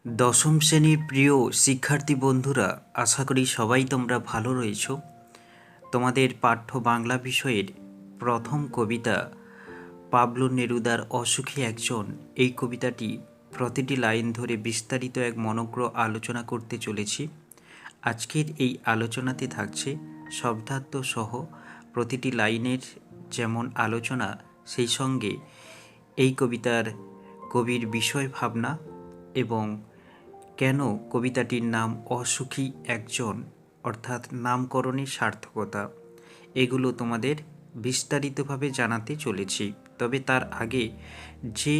দশম শ্রেণীর প্রিয় শিক্ষার্থী বন্ধুরা, আশা করি সবাই তোমরা ভালো রয়েছো। তোমাদের পাঠ্য বাংলা বিষয়ের প্রথম কবিতা পাবলো নেরুদার অসুখী একজন, এই কবিতাটি প্রতিটি লাইন ধরে বিস্তারিত এক মনোগ্র আলোচনা করতে চলেছি। আজকের এই আলোচনাতে থাকছে শব্দার্থ সহ প্রতিটি লাইনের যেমন আলোচনা, সেই সঙ্গে এই কবিতার কবির বিষয় ভাবনা এবং কেন কবিতাটির নাম অসুখী একজন অর্থাৎ নামকরণের সার্থকতা, এগুলো তোমাদের বিস্তারিতভাবে জানাতে চলেছি। তবে তার আগে যে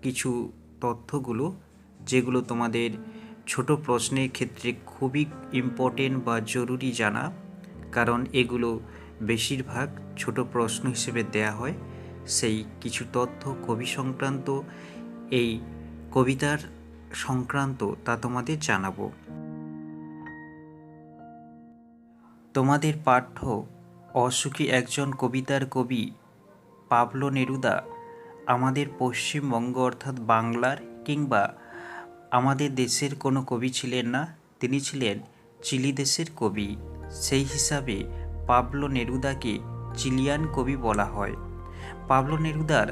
কিছু তথ্যগুলো যেগুলো তোমাদের ছোট প্রশ্নের ক্ষেত্রে খুবই ইম্পর্টেন্ট বা জরুরি জানা, কারণ এগুলো বেশিরভাগ ছোট প্রশ্ন হিসেবে দেয়া হয়, সেই কিছু তথ্য কবি সংক্রান্ত, এই কবিতার সংক্রান্ত তা তোমাদের জানাবো। তোমাদের পাঠ্য অসুখী একজন কবিতার কবি পাবলো নেরুদা আমাদের পশ্চিমবঙ্গ অর্থাৎ বাংলার কিংবা আমাদের দেশের কোনো কবি ছিলেন না, তিনি ছিলেন চিলি দেশের কবি। সেই হিসাবে পাবলো নেরুদাকে চিলিয়ান কবি বলা হয়। পাবলো নেরুদার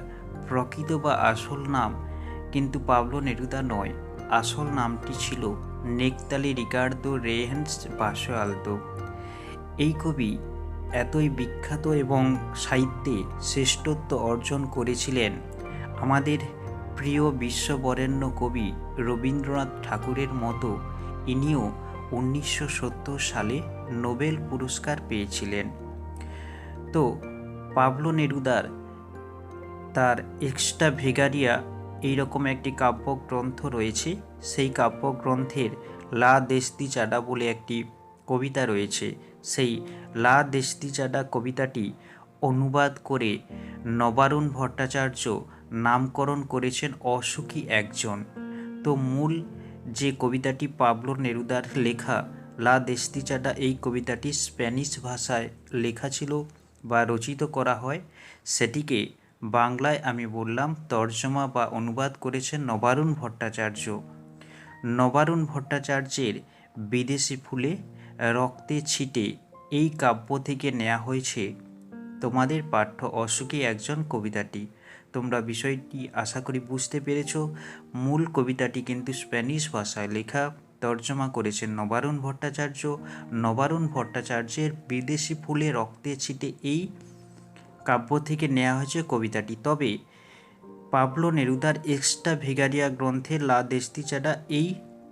প্রকৃত বা আসল নাম কিন্তু পাবলো নেরুদা নয়, আসল নামটি ছিল নেকতালি রিকার্দো রেহেন্স বাসোয়ালদো। এই কবি এতই বিখ্যাত এবং সাহিত্যে শ্রেষ্ঠত্ব অর্জন করেছিলেন, আমাদের প্রিয় বিশ্ববরেণ্য কবি রবীন্দ্রনাথ ঠাকুরের মতো ইনিও 1970 সালে নোবেল পুরস্কার পেয়েছিলেন। তো পাবলো নেরুদার তার এক্সট্রা ভেগারিয়া এইরকম একটি কাব্যগ্রন্থ রয়েছে। সেই কাব্যগ্রন্থের লা দেস্তিচাডা বলে একটি কবিতা রয়েছে। সেই লা দেস্তিচাডা কবিতাটি অনুবাদ করে নবারুণ ভট্টাচার্য নামকরণ করেছেন অসুখী একজন। তো মূল যে কবিতাটি পাবলো নেরুদার লেখা লা দেস্তিচাডা, এই কবিতাটি স্প্যানিশ ভাষায় লেখা ছিল বা রচিত করা হয়, সেটিকে বাংলায় আমি বললাম তর্জমা বা অনুবাদ করেছেন নবারুণ ভট্টাচার্য। নবারুণ ভট্টাচার্যের বিদেশি ফুলে রক্তে ছিটে এই কাব্য থেকে নেওয়া হয়েছে তোমাদের পাঠ্য অসুখী একজন কবিতাটি। তোমরা বিষয়টি আশা করি বুঝতে পেরেছ। মূল কবিতাটি কিন্তু স্প্যানিশ ভাষায় লেখা, তর্জমা করেছেন নবারুণ ভট্টাচার্য। নবারুণ ভট্টাচার্যের বিদেশি ফুলে রক্তে ছিটে এই কাব্য থেকে নেওয়া হয়েছে কবিতাটি। তবে পাবলো নেরুদার এক্সট্রা ভেগারিয়া গ্রন্থে লা দেস্তিচাডা এই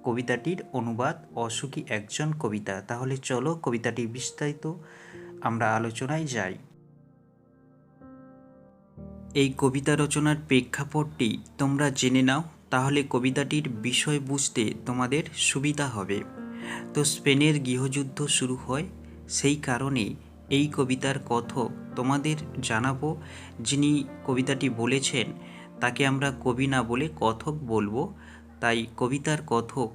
কবিতাটির অনুবাদ অসুখী একজন কবিতা। তাহলে চলো কবিতাটির বিস্তারিত আমরা আলোচনায় যাই। এই কবিতা রচনার প্রেক্ষাপটটি তোমরা জেনে নাও, তাহলে কবিতাটির বিষয় বুঝতে তোমাদের সুবিধা হবে। তো স্পেনের গৃহযুদ্ধ শুরু হয়, সেই কারণে এই কবিতার কথক তোমাদের জানাবো। যিনি কবিতাটি বলেছেন তাকে আমরা কবি না বলে কথক বলবো। তাই কবিতার কথক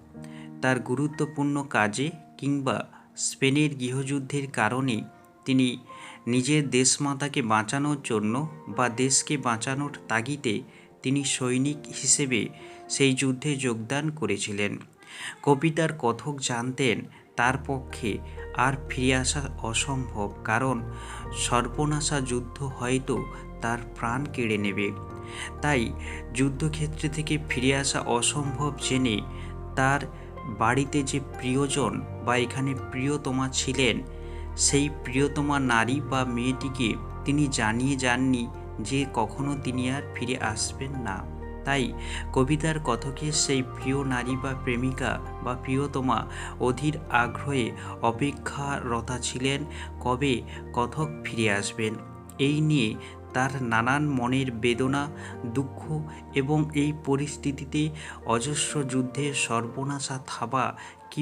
তার গুরুত্বপূর্ণ কাজে কিংবা স্পেনের গৃহযুদ্ধের কারণে তিনি নিজের দেশমাতাকে বাঁচানোর জন্য বা দেশকে বাঁচানোর তাগিদে তিনি সৈনিক হিসেবে সেই যুদ্ধে যোগদান করেছিলেন। কবিতার কথক জানতেন তার পক্ষে আর ফিরে আসা অসম্ভব, কারণ সর্বনাশা যুদ্ধ হয়তো তার প্রাণ কেড়ে নেবে। তাই যুদ্ধক্ষেত্র থেকে ফিরে আসা অসম্ভব জেনে তার বাড়িতে যে প্রিয়জন বা এখানে প্রিয়তমা ছিলেন, সেই প্রিয়তমা নারী বা মেয়েটিকে তিনি জানিয়ে যাননি যে কখনো তিনি আর ফিরে আসবেন না। তাই কবিতার কথকে সেই প্রিয় নারী বা প্রেমিকা বা প্রিয়তমা অধীর আগ্রহে অপেক্ষারতা ছিলেন কবে কথক ফিরে আসবেন। এই নিয়ে তার নানান মনের বেদনা, দুঃখ এবং এই পরিস্থিতিতে অজস্র যুদ্ধের সর্বনাশা থাবা কি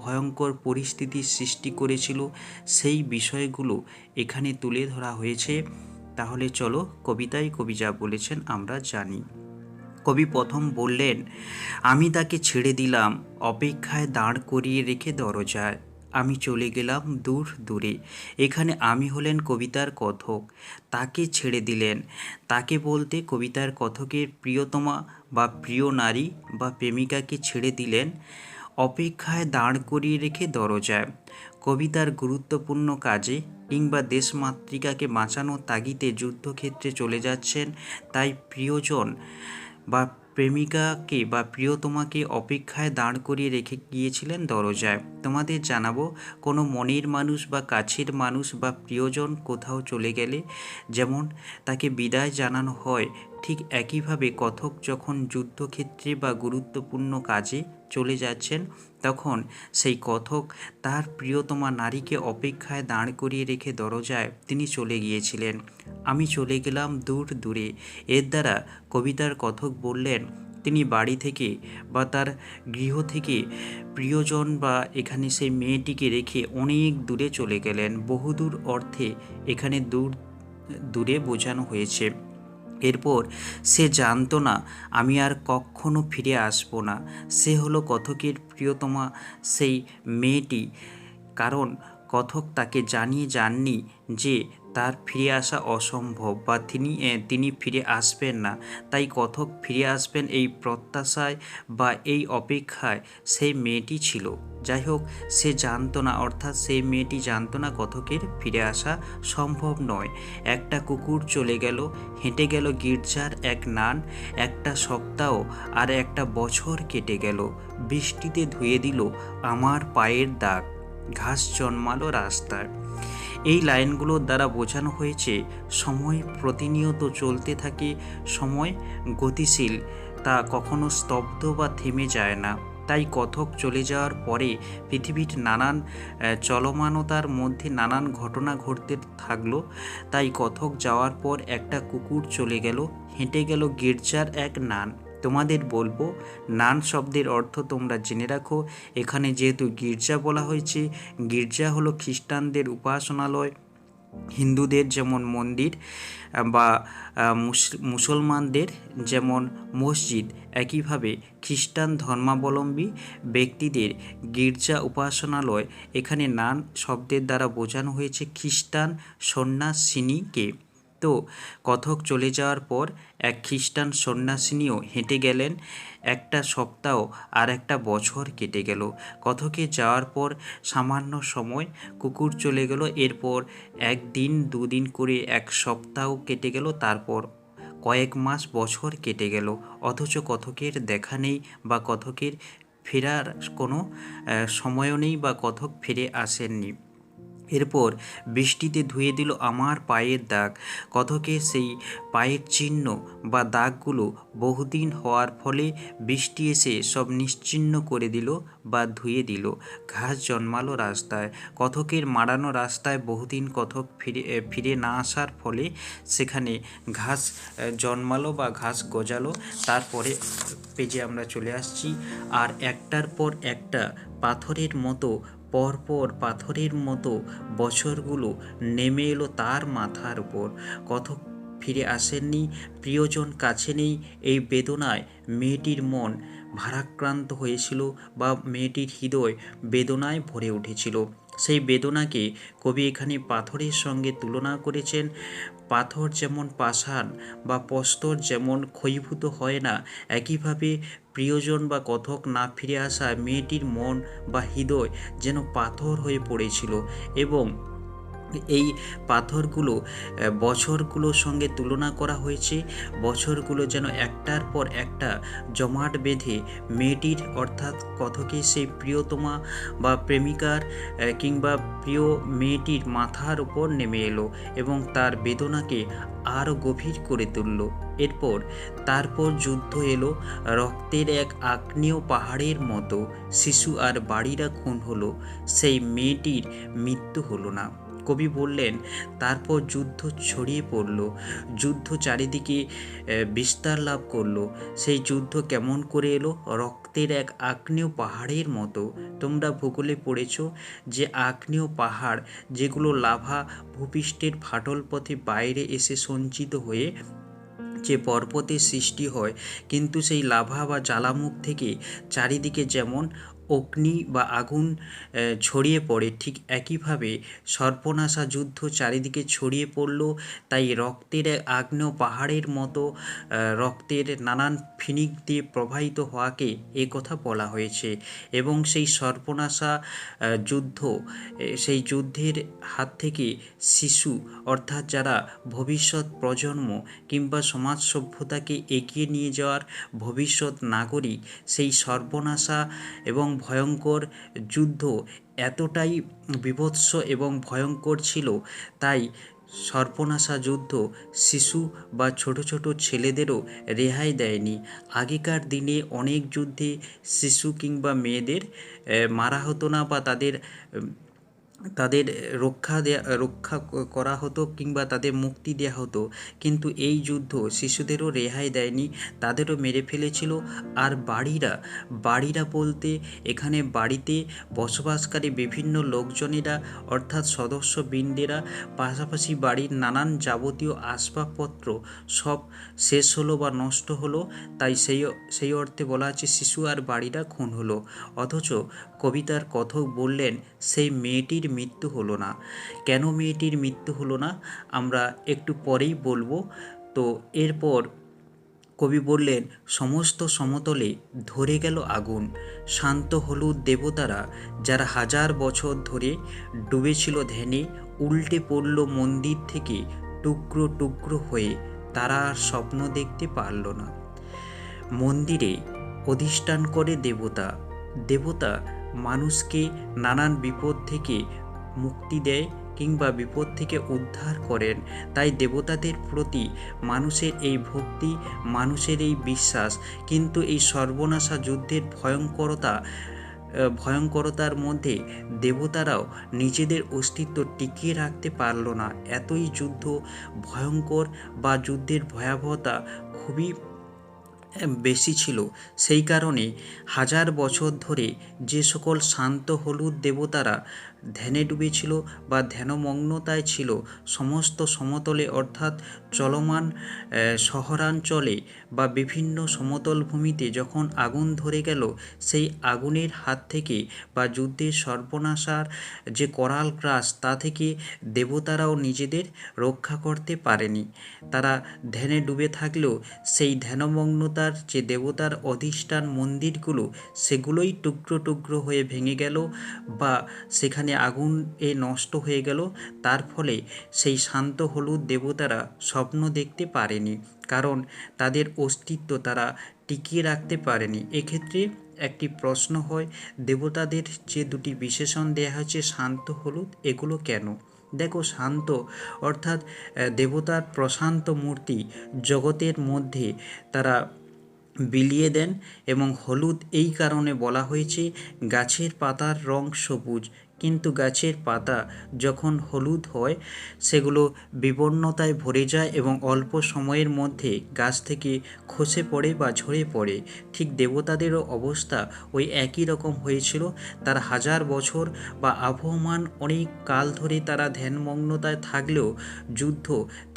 ভয়ঙ্কর পরিস্থিতির সৃষ্টি করেছিল, সেই বিষয়গুলো এখানে তুলে ধরা হয়েছে। তাহলে চলো কবিতায় কবি যা বলেছেন আমরা জানি। কবি প্রথম বললেন, আমি তাকে ছেড়ে দিলাম অপেক্ষায় দাঁড় করিয়ে রেখে দরজায়, আমি চলে গেলাম দূর দূরে। এখানে আমি হলেন কবিতার কথক, তাকে ছেড়ে দিলেন। তাকে বলতে কবিতার কথকের প্রিয়তমা বা প্রিয় নারী বা প্রেমিকাকে ছেড়ে দিলেন অপেক্ষায় দাঁড় করিয়ে রেখে দরজায়। কবিতার গুরুত্বপূর্ণ কাজে কিংবা দেশমাতৃকাকে বাঁচানোর তাগিদে যুদ্ধক্ষেত্রে চলে যাচ্ছেন, তাই প্রিয়জন বা প্রেমিকাকে বা প্রিয়তমাকে অপেক্ষায় দাঁড় করিয়ে রেখে গিয়েছিলেন দরজায়। তোমাদের জানাবো, কোনো মনের মানুষ বা কাছের মানুষ বা প্রিয়জন কোথাও চলে গেলে যেমন তাকে বিদায় জানানো হয়, ঠিক একইভাবে কথক যখন যুদ্ধক্ষেত্রে বা গুরুত্বপূর্ণ কাজে চলে যাচ্ছেন, তখন সেই কথক তার প্রিয়তমা নারীকে অপেক্ষায় দাঁড় করিয়ে রেখে দরজায় তিনি চলে গিয়েছিলেন। আমি চলে গেলাম দূর দূরে। এর দ্বারা কবিতার কথক বললেন তিনি বাড়ি থেকে বা তার গৃহ থেকে প্রিয়জন বা এখানে সেই মেয়েটিকে রেখে অনেক দূরে চলে গেলেন। বহুদূর অর্থে এখানে দূর দূরে বোঝানো হয়েছে। এরপর সে জানতো না আমি আর কখনো ফিরে আসবো না। সে হলো কথকের প্রিয়তমা সেই মেয়েটি, কারণ কথক তাকে জানিয়ে যাননি যে তার ফিরে আসা অসম্ভব বা তিনি ফিরে আসবেন না। তাই কথক ফিরে আসবেন এই প্রত্যাশায় বা এই অপেক্ষায় সেই মেয়েটি ছিল। যাই হোক, সে জানতো না, অর্থাৎ সেই মেয়েটি জানতো না কথকের ফিরে আসা সম্ভব নয়। একটা কুকুর চলে গেল, হেঁটে গেল গির্জার এক নান, একটা সপ্তাহ আর একটা বছর কেটে গেল, বৃষ্টিতে ধুয়ে দিল আমার পায়ের দাগ, ঘাস জন্মালো রাস্তায়। এই লাইনগুলোর দ্বারা বোঝানো হয়েছে সময় প্রতিনিয়ত চলতে থাকে, সময় গতিশীল, তা কখনো স্তব্ধ বা থেমে যায় না। তাই কথক চলে যাওয়ার পরে পৃথিবীর নানান চলমানতার মধ্যে নানান ঘটনা ঘটতে থাকলো। তাই কথক যাওয়ার পর একটা কুকুর চলে গেল, হেঁটে গেল গির্জার এক নান। তোমাদের বলবো, নান শব্দের অর্থ তোমরা জেনে রাখো। এখানে যেহেতু গির্জা বলা হয়েছে, গির্জা হলো খ্রিস্টানদের উপাসনালয়, হিন্দুদের যেমন মন্দির বা মুসলমানদের যেমন মসজিদ, একইভাবে খ্রিস্টান ধর্মাবলম্বী ব্যক্তিদের গির্জা উপাসনালয়। এখানে নান শব্দের দ্বারা বোঝানো হয়েছে খ্রিস্টান সন্ন্যাসিনীকে। তো কথক চলে যাওয়ার পর এক খ্রিস্টান সন্ন্যাসিনীও হেঁটে গেলেন, একটা সপ্তাহ আর একটা বছর কেটে গেল। কথকে যাওয়ার পর সামান্য সময় কুকুর চলে গেল, এরপর একদিন দুদিন করে এক সপ্তাহ কেটে গেল, তারপর কয়েক মাস বছর কেটে গেল, অথচ কথকের দেখা নেই বা কথকের ফেরার কোনো সময়ও নেই বা কথক ফিরে আসেননি। এরপর বৃষ্টিতে ধুয়ে দিল আমার পায়ের দাগ। কথকের সেই পায়ের চিহ্ন বা দাগগুলো বহুদিন হওয়ার ফলে বৃষ্টি এসে সব নিশ্চিহ্ন করে দিল বা ধুয়ে দিল। ঘাস জন্মালো রাস্তায়। কথকের মাড়ানো রাস্তায় বহুদিন কথক ফিরে না আসার ফলে সেখানে ঘাস জন্মালো বা ঘাস গজালো। তারপরে পেজে আমরা চলে আসছি, আর একটার পর একটা পাথরের মতো পরপর পাথরের মতো বছরগুলো নেমে এলো তার মাথার উপর। কথক ফিরে আসেননি, প্রিয়জন কাছে নেই। এই বেদনায় মেয়েটির মন ভারাক্রান্ত হয়েছিল বা মেয়েটির হৃদয় বেদনায় ভরে উঠেছিল। সেই বেদনাকে কবি এখানে পাথরের সঙ্গে তুলনা করেছেন। পাথর যেমন পাষাণ বা প্রস্তর যেমন ক্ষয়ীভূত হয় না, একইভাবে প্রিয়জন বা কথক না ফিরে আসা মেয়েটির মন বা হৃদয় যেন পাথর হয়ে পড়েছিল, এবং এই পাথরগুলো বছরগুলোর সঙ্গে তুলনা করা হয়েছে। বছরগুলো যেন একটার পর একটা জমাট বেঁধে মেয়েটির, অর্থাৎ কথকের সেই প্রিয়তমা বা প্রেমিকার কিংবা প্রিয় মেয়েটির মাথার উপর নেমে এলো এবং তার বেদনাকে আরও গভীর করে তুলল। তারপর যুদ্ধ এলো, রক্তের এক আগ্নেয় পাহাড়ের মতো। শিশু আর বাড়িরা খুন হলো, সেই মেয়েটির মৃত্যু হলো না। কবি বললেন, তারপর যুদ্ধ ছড়িয়ে পড়ল, যুদ্ধ চারিদিকে বিস্তার লাভ করলো। সেই যুদ্ধ কেমন করে এলো? রক্তের এক আগ্নেয় পাহাড়ের মতো। তোমরা ভূগোলে পড়েছ যে আগ্নেয় পাহাড়, যেগুলো লাভা ভূপৃষ্ঠের ফাটল পথে বাইরে এসে সঞ্চিত হয়ে যে পর্বতের সৃষ্টি হয়, কিন্তু সেই লাভা বা জ্বালামুখ থেকে চারিদিকে যেমন অগ্নি বা আগুন ছড়িয়ে পড়ে, ঠিক একইভাবে সর্পনাশা যুদ্ধ চারিদিকে ছড়িয়ে পড়ল। তাই রক্তের আগ্নেয় পাহাড়ের মতো রক্তের নানান ফিনিক দিয়ে প্রবাহিত হওয়াকে এ কথা বলা হয়েছে। এবং সেই সর্পনাশা যুদ্ধ, সেই যুদ্ধের হাত থেকে শিশু, অর্থাৎ যারা ভবিষ্যৎ প্রজন্ম কিংবা সমাজ সভ্যতাকে এগিয়ে নিয়ে যাওয়ার ভবিষ্যৎ নাগরিক, সেই সর্বনাশা এবং ভয়ঙ্কর যুদ্ধ এতটাই বীভৎস এবং ভয়ঙ্কর ছিল, তাই সর্পনাশা যুদ্ধ শিশু বা ছোট ছোট ছেলেদেরও রেহাই দেয়নি। আগেকার দিনে অনেক যুদ্ধে শিশু কিংবা মেয়েদের মারা হতো না, বা তাদের তাদের রক্ষা করা হতো কিংবা তাদের মুক্তি দেওয়া হতো, কিন্তু এই যুদ্ধ শিশুদেরও রেহাই দেয়নি, তাদেরও মেরে ফেলেছিল। আর বাড়িরা বলতে এখানে বাড়িতে বসবাসকারী বিভিন্ন লোকজনেরা, অর্থাৎ সদস্যবৃন্দেরা, পাশাপাশি বাড়ির নানান যাবতীয় আসবাবপত্র সব শেষ হলো বা নষ্ট হলো। তাই সেই অর্থে বলা আছে শিশু আর বাড়িরা খুন হলো। অথচ কবিতার কথক বললেন সেই মেয়েটির মৃত্যু হলো না। কেন মেয়েটির মৃত্যু হলো না আমরা একটু পরেই বলবো। তো এরপর কবি বললেন, সমস্ত সমতলে ধরে গেল আগুন, শান্ত হলুদ দেবতারা যারা 1000 বছর ধরে ডুবেছিল ধ্যানে, উল্টে পড়ল মন্দির থেকে টুকরো টুকরো হয়ে, তারা আর স্বপ্ন দেখতে পারল না। মন্দিরে অধিষ্ঠান করে দেবতা মানুষকে নানান বিপদ থেকে মুক্তি দেয় কিংবা বিপদ থেকে উদ্ধার করেন। তাই দেবতাদের প্রতি মানুষের এই ভক্তি, মানুষের এই বিশ্বাস। কিন্তু এই সর্বনাশা যুদ্ধের ভয়ঙ্করতার মধ্যে দেবতারাও নিজেদের অস্তিত্ব টিকিয়ে রাখতে পারল না। এতই যুদ্ধ ভয়ঙ্কর বা যুদ্ধের ভয়াবহতা খুবই বেশি ছিল। সেই কারণে 1000 বছর ধরে যে সকল শান্ত হলুদ দেবতারা ধ্যানে ডুবেছিল বা ধ্যানমগ্নতায় ছিল, সমস্ত সমতলে অর্থাৎ চলমান শহরাঞ্চলে বা বিভিন্ন সমতল ভূমিতে যখন আগুন ধরে গেল, সেই আগুনের হাত থেকে বা যুদ্ধের সর্বনাশার যে করাল গ্রাস, তা থেকে দেবতারাও নিজেদের রক্ষা করতে পারেনি। তারা ধ্যানে ডুবে থাকলেও সেই ধ্যানমগ্নতার যে দেবতার অধিষ্ঠান মন্দিরগুলো, সেগুলোই টুকরো টুকরো হয়ে ভেঙে গেল বা সেখানে আগুন নষ্ট হয়ে গেল। তার ফলে সেই শান্ত হলুদ দেবতারা স্বপ্ন দেখতে পারেনি, কারণ তাদের অস্তিত্ব তারা টিকিয়ে রাখতে পারেনি। এক্ষেত্রে একটি প্রশ্ন হয়, দেবতাদের যে দুটি বিশেষণ দেওয়া হয়েছে শান্ত হলুদ, এগুলো কেন? দেখো, শান্ত অর্থাৎ দেবতার প্রশান্ত মূর্তি জগতের মধ্যে তারা বিলিয়ে দেন, এবং হলুদ এই কারণে বলা হয়েছে, গাছের পাতার রং সবুজ, কিন্তু গাছের পাতা যখন হলুদ হয় সেগুলো বিবর্ণতায় ভরে যায় এবং অল্প সময়ের মধ্যে গাছ থেকে খসে পড়ে বা ঝরে পড়ে। ঠিক দেবতাদেরও অবস্থা ওই একই রকম হয়েছিল। তারা 1000 বছর বা আবহমান অনেক কাল ধরে তারা ধ্যানমগ্নতায় থাকলেও যুদ্ধ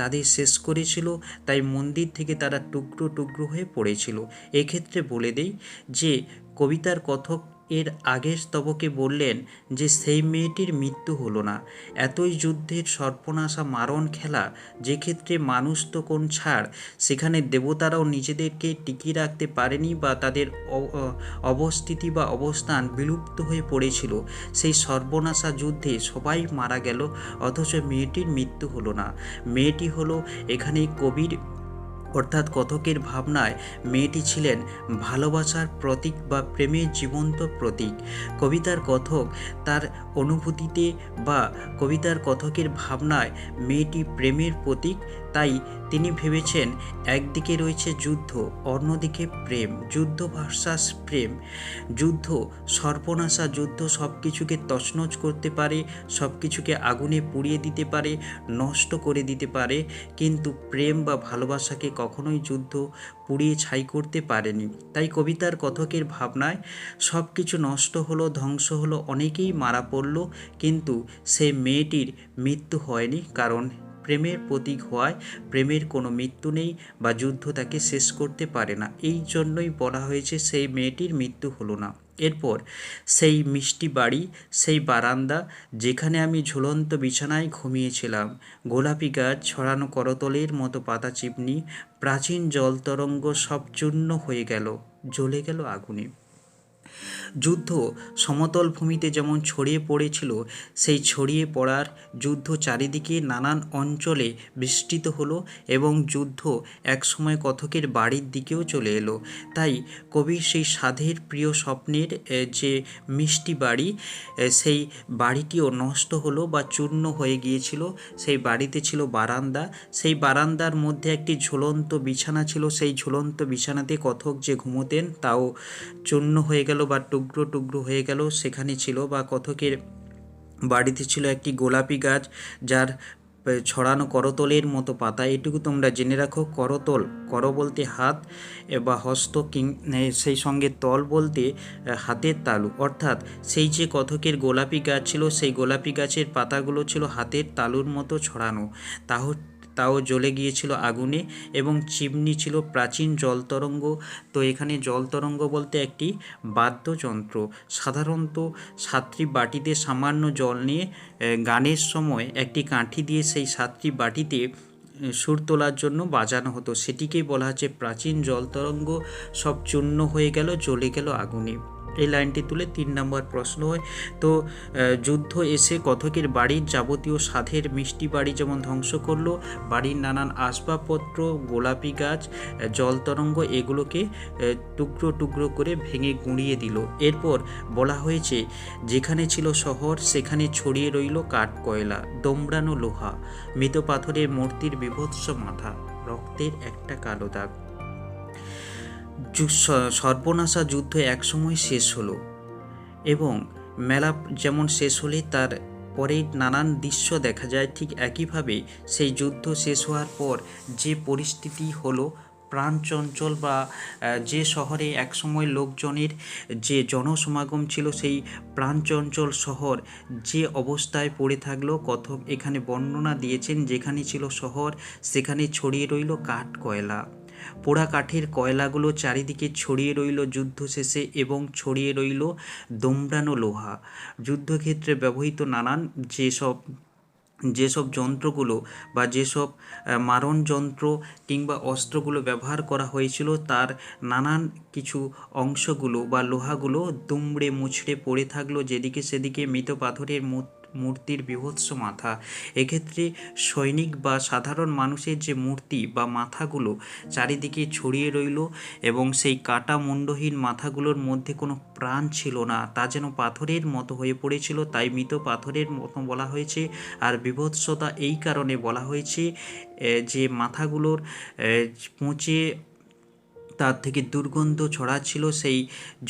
তাদের শেষ করেছিল, তাই মন্দির থেকে তারা টুকরো টুকরো হয়ে পড়েছিল। এক্ষেত্রে বলে দেই যে কবিতার কথক এর আগের স্তবকে বললেন যে সেই মেয়েটির মৃত্যু হলো না। এতই যুদ্ধের সর্বনাশা মারণ খেলা, যে ক্ষেত্রে মানুষ তো কোন ছাড়, সেখানে দেবতারাও নিজেদেরকে টিকিয়ে রাখতে পারেনি বা তাদের অবস্থিতি বা অবস্থান বিলুপ্ত হয়ে পড়েছিল। সেই সর্বনাশা যুদ্ধে সবাই মারা গেল, অথচ মেয়েটির মৃত্যু হলো না। মেয়েটি হলো এখানে কবির অর্থাৎ কথকের ভাবনায় মেয়েটি ছিলেন ভালোবাসার প্রতীক বা প্রেমের জীবন্ত প্রতীক। কবিতার কথক তার অনুভূতিতে বা কবিতার কথকের ভাবনায় মেয়েটি প্রেমের প্রতীক। তাই তিনি ভেবেছেন একদিকে রয়েছে যুদ্ধ, অন্যদিকে প্রেম, যুদ্ধ ভার্সাস প্রেম। যুদ্ধ, সর্বনাশা যুদ্ধ সব কিছুকে তছনছ করতে পারে, সব কিছুকে আগুনে পুড়িয়ে দিতে পারে, নষ্ট করে দিতে পারে, কিন্তু প্রেম বা ভালোবাসাকে কখনোই যুদ্ধ পুড়িয়ে ছাই করতে পারেনি। তাই কবিতার কথকের ভাবনায় সব কিছু নষ্ট হলো, ধ্বংস হলো, অনেকেই মারা পড়ল, কিন্তু সেই মেয়েটির মৃত্যু হয়নি, কারণ প্রেমের প্রতীক হওয়ায় প্রেমের কোনো মৃত্যু নেই বা যুদ্ধ তাকে শেষ করতে পারে না, এই জন্যই বলা হয়েছে সেই মেয়েটির মৃত্যু হলো না। এরপর সেই মিষ্টি বাড়ি, সেই বারান্দা যেখানে আমি ঝুলন্ত বিছানায় ঘুমিয়েছিলাম, গোলাপি গাছ, ছড়ানো করতলের মতো পাতা চিমনি, প্রাচীন জলতরঙ্গ সব চূর্ণ হয়ে গেল, জ্বলে গেল আগুনে। যুদ্ধ সমতল ভূমিতে যেমন ছড়িয়ে পড়েছিল, সেই ছড়িয়ে পড়ার যুদ্ধ চারিদিকে নানান অঞ্চলে বিস্তৃত হলো এবং যুদ্ধ একসময় কথকের বাড়ির দিকেও চলে এলো। তাই কবির সেই সাধের প্রিয় স্বপ্নের যে মিষ্টি বাড়ি, সেই বাড়িটিও নষ্ট হলো বা চূর্ণ হয়ে গিয়েছিল। সেই বাড়িতে ছিল বারান্দা, সেই বারান্দার মধ্যে একটি ঝুলন্ত বিছানা ছিল, সেই ঝুলন্ত বিছানাতে কথক যে ঘুমোতেন তাও চূর্ণ হয়ে গেল বা টুকরো টুকরো হয়ে গেল সেখানে ছিল। বা কথকের বাড়িতে ছিল একটি গোলাপি গাছ, যার ছড়ানো করতলের মতো পাতা। এটুকু তোমরা জেনে রাখো, করতল, কর বলতে হাত বা হস্ত, সেই সঙ্গে তল বলতে হাতের তালু, অর্থাৎ সেই যে কথকের গোলাপি গাছ ছিল, সেই গোলাপি গাছের পাতাগুলো ছিল হাতের তালুর মতো ছড়ানো, তাও জ্বলে গিয়েছিল আগুনে। এবং চিমনি ছিল প্রাচীন জলতরঙ্গ। তো এখানে জলতরঙ্গ বলতে একটি বাদ্যযন্ত্র। সাধারণত সাতটি বাটিতে সামান্য জল নিয়ে গানের সময় একটি কাঠি দিয়ে সেই সাতটি বাটিতে সুর তোলার জন্য বাজানো হতো, সেটিকেই বলা হচ্ছে প্রাচীন জলতরঙ্গ সব চূর্ণ হয়ে গেল, জ্বলে গেল আগুনে। এই লাইনটি তুলে 3 নম্বর প্রশ্ন হয়। তো যুদ্ধ এসে কথকের বাড়ির যাবতীয় সাধের মিষ্টি বাড়ি যেমন ধ্বংস করলো, বাড়ির নানান আসবাবপত্র, গোলাপি গাছ, জলতরঙ্গ, এগুলোকে টুকরো টুকরো করে ভেঙে গুঁড়িয়ে দিল। এরপর বলা হয়েছে যেখানে ছিল শহর সেখানে ছড়িয়ে রইল কাঠ কয়লা, দোমড়ানো লোহা, মৃত পাথরের মূর্তির বিভৎস মাথা, রক্তের একটা কালো দাগ। সর্বনাশা যুদ্ধ একসময় শেষ হলো এবং মেলা যেমন শেষ হলে তার পরে নানান দৃশ্য দেখা যায়, ঠিক একইভাবে সেই যুদ্ধ শেষ হওয়ার পর যে পরিস্থিতি হলো, প্রাণচঞ্চল বা যে শহরে একসময় লোকজনের যে জনসমাগম ছিল, সেই প্রাণচঞ্চল শহর যে অবস্থায় পড়ে থাকলো, কথক এখানে বর্ণনা দিয়েছেন। যেখানে ছিল শহর সেখানে ছড়িয়ে রইল কাঠ কয়লা, পোড়া কাঠের কয়লাগুলো চারিদিকে ছড়িয়ে রইল যুদ্ধ শেষে, এবং ছড়িয়ে রইল দোমড়ানো লোহা। যুদ্ধক্ষেত্রে ব্যবহৃত নানান যেসব যন্ত্রগুলো বা যেসব মারণ যন্ত্র কিংবা অস্ত্রগুলো ব্যবহার করা হয়েছিল, তার নানান কিছু অংশগুলো বা লোহাগুলো দুমড়ে মুচড়ে পড়ে থাকলো যেদিকে সেদিকে, মৃত পাথরের মূর্তির বিভৎস মাথা। এক্ষেত্রে সৈনিক বা সাধারণ মানুষের যে মূর্তি বা মাথাগুলো চারিদিকে ছড়িয়ে রইল, এবং সেই কাটা মুন্ডহীন মাথাগুলোর মধ্যে কোনো প্রাণ ছিল না, তা যেন পাথরের মতো হয়ে পড়েছিল, তাই মৃত পাথরের মতো বলা হয়েছে। আর বিভৎসতা এই কারণে বলা হয়েছে যে মাথাগুলোর পচে তার থেকে দুর্গন্ধ ছড়াচ্ছিল, সেই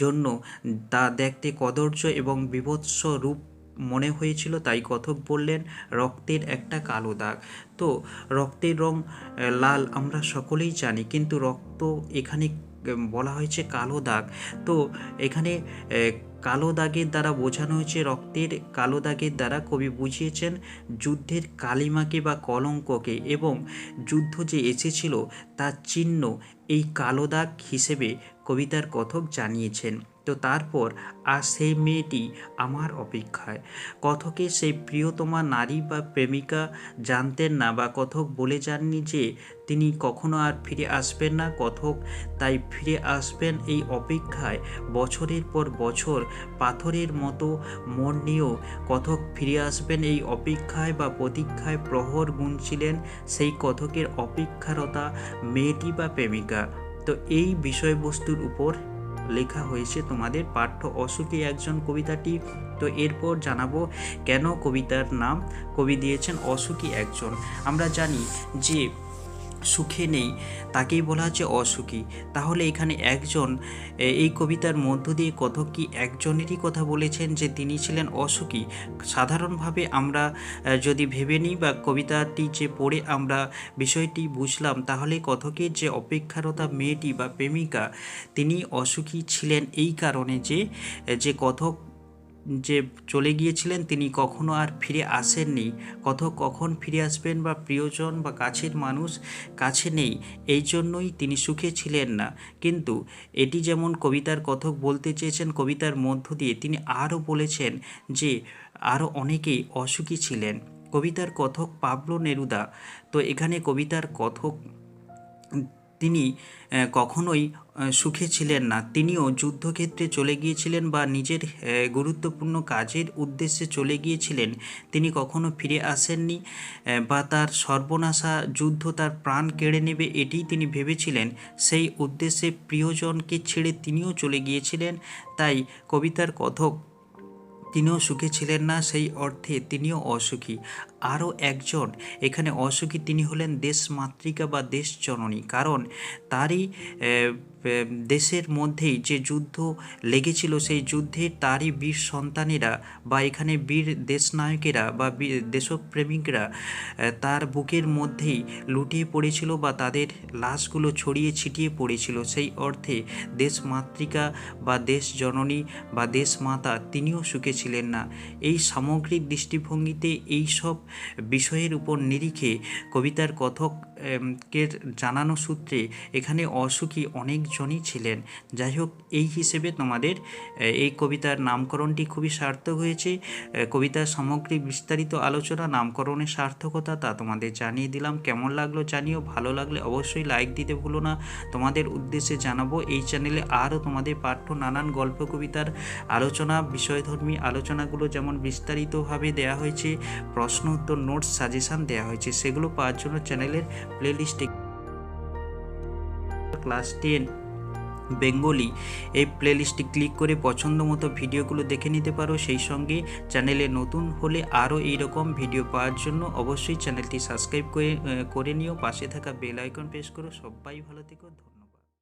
জন্য তা দেখতে কদর্য এবং বিভৎস রূপ মনে হয়েছিল। তাই কথক বললেন রক্তের একটা কালো দাগ। তো রক্তের রং লাল আমরা সকলেই জানি, কিন্তু রক্ত এখানে বলা হয়েছে কালো দাগ। তো এখানে কালো দাগের দ্বারা বোঝানো হয়েছে, রক্তের কালো দাগের দ্বারা কবি বুঝিয়েছেন যুদ্ধের কালিমাকে বা কলঙ্ককে, এবং যুদ্ধ যে এসেছিল তার চিহ্ন এই কালো দাগ হিসেবে কবিতার কথক জানিয়েছেন। তো তারপর আর সেই মেয়েটি আমার অপেক্ষায়। কথকের সেই প্রিয়তমা নারী বা প্রেমিকা জানতেন না, বা কথক বলে যাননি যে তিনি কখনো আর ফিরে আসবেন না। কথক তাই ফিরে আসবেন এই অপেক্ষায়, বছরের পর বছর পাথরের মতো মন নিয়েও কথক ফিরে আসবেন এই অপেক্ষায় বা প্রতীক্ষায় প্রহর গুনছিলেন সেই কথকের অপেক্ষারতা মেয়েটি বা প্রেমিকা। তো এই বিষয়বস্তুর উপর লেখা হয়েছে তোমাদের পাঠ্য অসুখী একজন কবিতাটি। তো এরপর জানাবো কেন কবিতার নাম কবি দিয়েছেন অসুখী একজন। আমরা জানি যে সুখে নেই তাকেই বলা হচ্ছে অসুখী। তাহলে এখানে একজন, এই কবিতার মধ্য দিয়ে কথক কি একজনেরই কথা বলেছেন যে তিনি ছিলেন অসুখী? সাধারণভাবে আমরা যদি ভেবে নিই বা কবিতাটি যে পড়ে আমরা বিষয়টি বুঝলাম, তাহলে কথকের যে অপেক্ষারতা মেয়েটি বা প্রেমিকা তিনি অসুখী ছিলেন এই কারণে যে কথক যে চলে গিয়েছিলেন তিনি কখনো আর ফিরে আসেননি। কথক কখন ফিরে আসবেন বা প্রিয়জন বা কাছের মানুষ কাছে নেই, এই জন্যই তিনি সুখে ছিলেন না। কিন্তু এটি যেমন কবিতার কথক বলতে চেয়েছেন, কবিতার মধ্য দিয়ে তিনি আরও বলেছেন যে আরও অনেকেই অসুখী ছিলেন। কবিতার কথক পাবলো নেরুদা। তো এখানে কবিতার কথক তিনি কখনোই সুখে ছিলেন না। তিনিও যুদ্ধক্ষেত্রে চলে গিয়েছিলেন বা নিজের গুরুত্বপূর্ণ কাজের উদ্দেশ্যে চলে গিয়েছিলেন। তিনি কখনো ফিরে আসেননি বা তার সর্বনাশা যুদ্ধ তার প্রাণ কেড়ে নেবে এটিই তিনি ভেবেছিলেন। সেই উদ্দেশ্যে প্রিয়জনকে ছেড়ে তিনিও চলে গিয়েছিলেন। তাই কবিতার কথক তিনিও সুখে ছিলেন না, সেই অর্থে তিনিও অসুখী। আরও একজন এখানে অসুখী, তিনি হলেন দেশমাতৃকা বা দেশ জননী। কারণ তারই দেশের মধ্যেই যে যুদ্ধ লেগেছিল, সেই যুদ্ধে তারই বীর সন্তানেরা বা এখানে বীর দেশনায়কেরা বা দেশপ্রেমিকরা তার বুকের মধ্যেই লুটিয়ে পড়েছিল বা তাদের লাশগুলো ছড়িয়ে ছিটিয়ে পড়েছিল। সেই অর্থে দেশমাতৃকা বা দেশ জননী বা দেশমাতা তিনিও সুখে ছিলেন না। এই সামগ্রিক দৃষ্টিভঙ্গিতে এই সব বিষয়ের উপর নিরিখে কবিতার কথক কের জানানো সূত্রে এখানে অসুখী অনেকজনই ছিলেন। যাই হোক, এই হিসেবে তোমাদের এই কবিতার নামকরণটি খুবই সার্থক হয়েছে। কবিতার সামগ্রিক বিস্তারিত আলোচনা, নামকরণের সার্থকতা তা তোমাদের জানিয়ে দিলাম। কেমন লাগলো জানিও, ভালো লাগলে অবশ্যই লাইক দিতে ভুলো না। তোমাদের উদ্দেশ্যে জানাবো এই চ্যানেলে আরও তোমাদের পাঠ্য নানান গল্প কবিতার আলোচনা, বিষয়ধর্মী আলোচনাগুলো যেমন বিস্তারিতভাবে দেওয়া হয়েছে, প্রশ্ন উত্তর নোটস সাজেশান দেওয়া হয়েছে, সেগুলো পাওয়ার জন্য চ্যানেলের প্লেলিস্টে ক্লাস 10 বেঙ্গলি এই প্লেলিস্টে ক্লিক করে পছন্দ মতো ভিডিওগুলো দেখে নিতে পারো। সেই সঙ্গে চ্যানেলে নতুন হলে আরও এইরকম ভিডিও পাওয়ার জন্য অবশ্যই চ্যানেলটি সাবস্ক্রাইব করে নিও। পাশে থাকা বেল আইকন প্রেস করো। সবাই ভালো থেকো।